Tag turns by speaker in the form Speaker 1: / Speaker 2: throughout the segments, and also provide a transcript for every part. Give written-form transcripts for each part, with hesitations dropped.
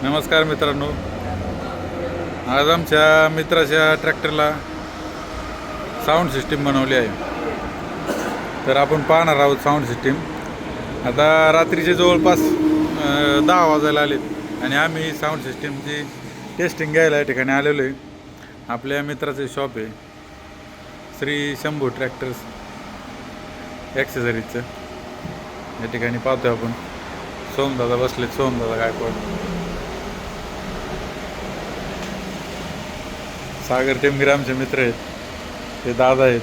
Speaker 1: नमस्कार मित्रांनो, आज आमच्या मित्राच्या ट्रॅक्टरला साऊंड सिस्टीम बनवली आहे. तर आपण पाहणार आहोत साऊंड सिस्टीम. आता रात्रीचे जवळपास 10 वाजायला आलेत आणि आम्ही साऊंड सिस्टीमची टेस्टिंग घ्यायला या ठिकाणी आलेलो आहे. आपल्या मित्राचे शॉप आहे श्री शंभू ट्रॅक्टर्स ॲक्सेसरीजचं. या ठिकाणी पाहतोय आपण सोमदादा बसलेत, सोमदादा गायकवाड. सागर टेमगिरे आमचे मित्र आहेत, ते दादा आहेत.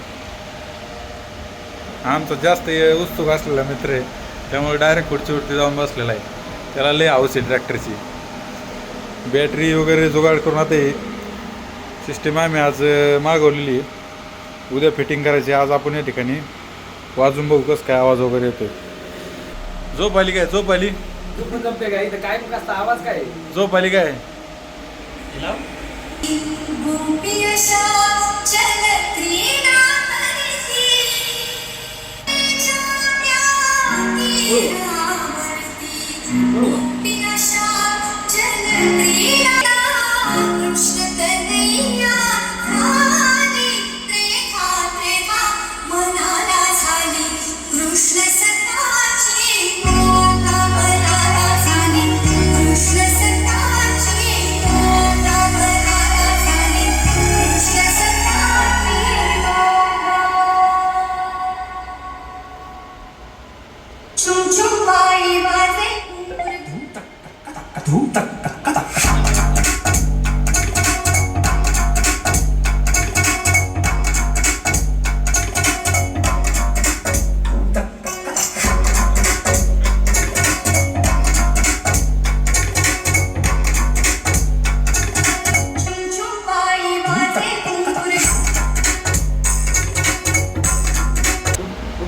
Speaker 1: आमचा जास्त उत्सुक असलेला मित्र आहे, त्यामुळे डायरेक्ट खुर्चीवरती जाऊन बसलेला आहे. त्याला लय हौस आहे ट्रॅक्टरची. बॅटरी वगैरे जुगाड करून आता ही सिस्टीम आम्ही आज मागवलेली आहे. उद्या फिटिंग करायची. आज आपण या ठिकाणी वाजून बघू कसं काय आवाज वगैरे येतोय. झोप आली काय? झोप आली?
Speaker 2: काय आवाज काय?
Speaker 1: झोप आली काय?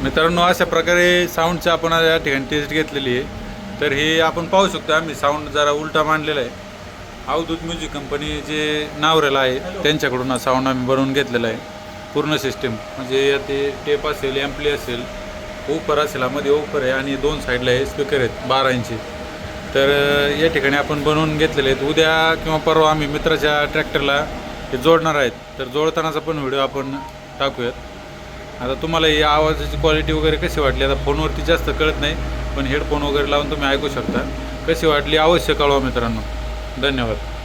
Speaker 1: मित्रांनो, अशा प्रकारे साऊंडचं आपण या ठिकाणी टेस्ट घेतलेली आहे. तर हे आपण पाहू शकतो, आम्ही साऊंड जरा उलटा मांडलेला आहे. अवधूत म्युझिक कंपनी जे नावरेला आहे त्यांच्याकडून हा साऊंड आम्ही बनवून घेतलेला आहे. पूर्ण सिस्टीम म्हणजे ते टेप असेल, एम्प्ली असेल, ओपर असेल, मध्ये ओपर आहे आणि 2 साईडला हे स्पीकर आहेत 12 इंची. तर या ठिकाणी आपण बनवून घेतलेले आहेत. उद्या किंवा परवा आम्ही मित्राच्या ट्रॅक्टरला हे जोडणार आहेत. तर जोडतानाचा पण व्हिडिओ आपण टाकूयात. आता तुम्हाला ही आवाजाची क्वालिटी वगैरे कशी वाटली? आता फोनवरती जास्त कळत नाही, पण हेडफोन वगैरे लावून तुम्ही ऐकू शकता. कशी वाटली अवश्य कळवा मित्रांनो. धन्यवाद.